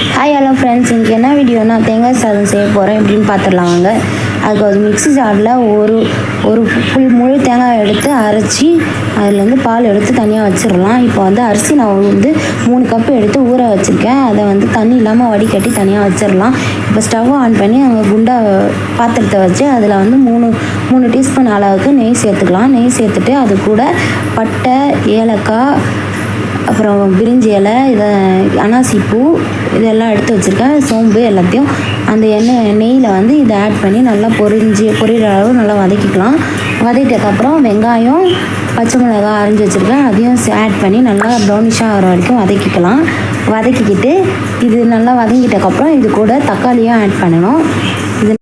Hi hello friends, இன்றைக்கி என்ன வீடியோனா தேங்காய் சாதம் செய்ய போகிறேன் எப்படின்னு பார்த்துடலாம் வாங்க. அதுக்கு ஒரு மிக்ஸி ஜாரில் ஒரு முழு தேங்காய் எடுத்து அரைச்சி அதுலேருந்து பால் எடுத்து தனியாக வச்சிடலாம். இப்போ அரிசி நான் 3 கப்பு எடுத்து ஊற வச்சுருக்கேன். அதை தண்ணி இல்லாமல் வடிகட்டி தனியாக வச்சிடலாம். இப்போ ஸ்டவ் ஆன் பண்ணி அங்கே குண்டா பாத்திரத்தை வச்சு அதில் 3 டீஸ்பூன் அளவுக்கு நெய் சேர்த்துக்கலாம். நெய் சேர்த்துட்டு அது கூட பட்டை, ஏலக்காய், அப்புறம் பிரிஞ்சி இலை, அனாசிப்பூ இதெல்லாம் எடுத்து வச்சுருக்கேன். சோம்பு எல்லாத்தையும் அந்த நெய்யில் இதை ஆட் பண்ணி நல்லா பொரியிற அளவு நல்லா வதக்கிக்கலாம். வதக்கிட்டதுக்கப்புறம் வெங்காயம், பச்சை மிளகாய் அரைஞ்சி வச்சுருக்கேன், அதையும் ஆட் பண்ணி நல்லா ப்ரௌனிஷாக ஆகிற வரைக்கும் வதக்கிக்கலாம். வதக்கிக்கிட்டு இது நல்லா வதங்கிட்டதுக்கப்புறம் இது கூட தக்காளியும் ஆட் பண்ணணும். இது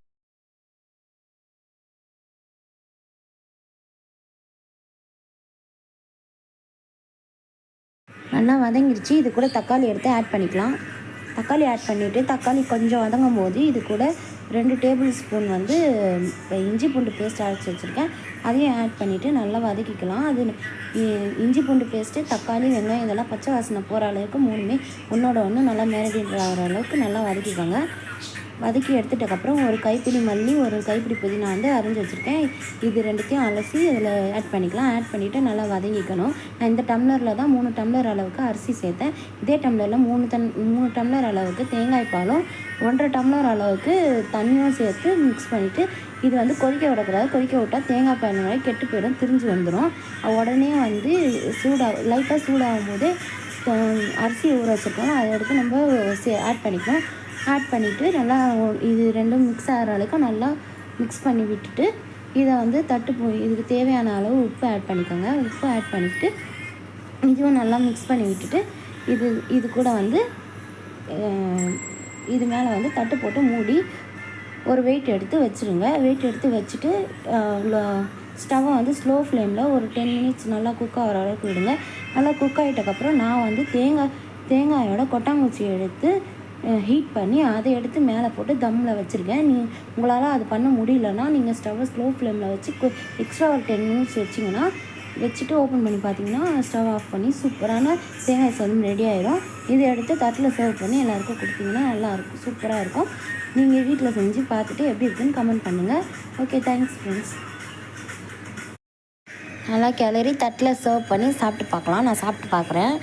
நல்லா வதங்கிடுச்சு. இது கூட தக்காளி எடுத்து ஆட் பண்ணிக்கலாம். தக்காளி ஆட் பண்ணிவிட்டு தக்காளி கொஞ்சம் வதங்கும் போது இது கூட 2 டேபிள் ஸ்பூன் இஞ்சி பூண்டு பேஸ்ட் அரைச்சி வச்சுருக்கேன், அதையும் ஆட் பண்ணிவிட்டு நல்லா வதக்கிக்கலாம். அது இஞ்சி பூண்டு பேஸ்ட்டு, தக்காளி, வெங்காயம் இதெல்லாம் பச்சை வாசனை போகிற அளவுக்கு 3மே ஒன்றோட ஒன்று நல்லா மேரினேட் ஆகிற அளவுக்கு நல்லா வதக்கிக்கோங்க. வதக்கி எடுத்துட்டதுக்கப்புறம் ஒரு கைப்பிடி மல்லி, ஒரு கைப்பிடி புதினா அரைஞ்சி வச்சுருக்கேன். இது 2த்தையும் அலசி இதில் ஆட் பண்ணிக்கலாம். ஆட் பண்ணிவிட்டு நல்லா வதங்கிக்கணும். நான் இந்த டம்ளரில் தான் 3 டம்ளர் அளவுக்கு அரிசி சேர்த்தேன். இதே டம்ளரில் 3 டம்ளர் அளவுக்கு தேங்காய் பாலும் 1.5 டம்ளர் அளவுக்கு தண்ணியும் சேர்த்து மிக்ஸ் பண்ணிவிட்டு இது கொதிக்க விடக்கூடாது. கொதிக்க விட்டால் தேங்காய் பால் மாதிரி கெட்டு போயிடும், திரிஞ்சு வந்துடும். உடனே லைட்டாக சூடாகும் போது அரிசி ஊற வச்சுருக்கோம், அதை எடுத்து நம்ம ஆட் பண்ணிக்கணும். ஆட் பண்ணிவிட்டு நல்லா இது ரெண்டும் மிக்ஸ் ஆகிற அளவுக்கு நல்லா மிக்ஸ் பண்ணி விட்டுட்டு இதை இதுக்கு தேவையான அளவு உப்பு ஆட் பண்ணிக்கோங்க. உப்பு ஆட் பண்ணிவிட்டு இதுவும் நல்லா மிக்ஸ் பண்ணி விட்டுட்டு இது கூட இது மேலே தட்டு போட்டு மூடி ஒரு வெயிட் எடுத்து வச்சுருங்க. வெயிட் எடுத்து வச்சுட்டு ஸ்டவ்வை ஸ்லோ ஃப்ளேமில் ஒரு 10 மினிட்ஸ் நல்லா குக் ஆகிற அளவுக்கு விடுங்க. நல்லா குக் ஆகிட்டக்கப்புறம் நான் தேங்காயோட கொட்டாங்குச்சியை எடுத்து ஹீட் பண்ணி அதை எடுத்து மேலே போட்டு தம்மில் வச்சுருக்கேன். உங்களால் அது பண்ண முடியலன்னா நீங்கள் ஸ்டவ்வை ஸ்லோ ஃப்ளேமில் வச்சு எக்ஸ்ட்ரா ஒரு 10 மினிட்ஸ் வச்சுட்டு ஓப்பன் பண்ணி பார்த்தீங்கன்னா ஸ்டவ் ஆஃப் பண்ணி சூப்பரான தேங்காய் சாதம் ரெடி ஆயிடும். இதை எடுத்து தட்டில் சர்வ் பண்ணி எல்லாேருக்கும் கொடுத்தீங்கன்னா நல்லாயிருக்கும், சூப்பராக இருக்கும். நீங்கள் வீட்டில் செஞ்சு பார்த்துட்டு எப்படி இருக்குன்னு கமெண்ட் பண்ணுங்கள். Okay, thanks friends. நல்லா கிளறி தட்டில் சர்வ் பண்ணி சாப்பிட்டு பார்க்கலாம். நான் சாப்பிட்டு பார்க்குறேன்.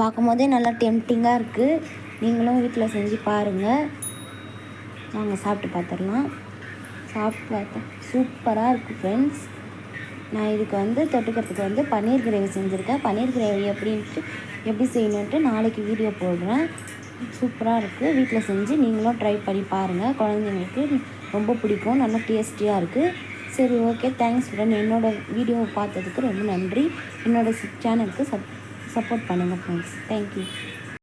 பார்க்கும்போதே நல்லா டெம்டிங்காக இருக்குது. நீங்களும் வீட்டில் செஞ்சு பாருங்கள். நாங்கள் சாப்பிட்டு பார்த்துடலாம். சாப்பிட்டு பார்த்தேன், சூப்பராக இருக்குது ஃப்ரெண்ட்ஸ். நான் இதுக்கு தொட்டுக்கிறதுக்கு பன்னீர் கிரேவி செஞ்சுருக்கேன். பன்னீர் கிரேவி எப்படி செய்யணுன்ட்டு நாளைக்கு வீடியோ போடுறேன். சூப்பராக இருக்குது. வீட்டில் செஞ்சு நீங்களும் ட்ரை பண்ணி பாருங்கள். குழந்தைங்களுக்கு ரொம்ப பிடிக்கும், நல்லா டேஸ்டியாக இருக்குது. சரி, ஓகே, தேங்க்ஸ் ஃப்ரெண்ட். என்னோடய வீடியோவை பார்த்ததுக்கு ரொம்ப நன்றி. என்னோடய சேனலுக்கு சப்போர்ட் பண்ணுங்கள் ஃப்ரெண்ட்ஸ். தேங்க்யூ.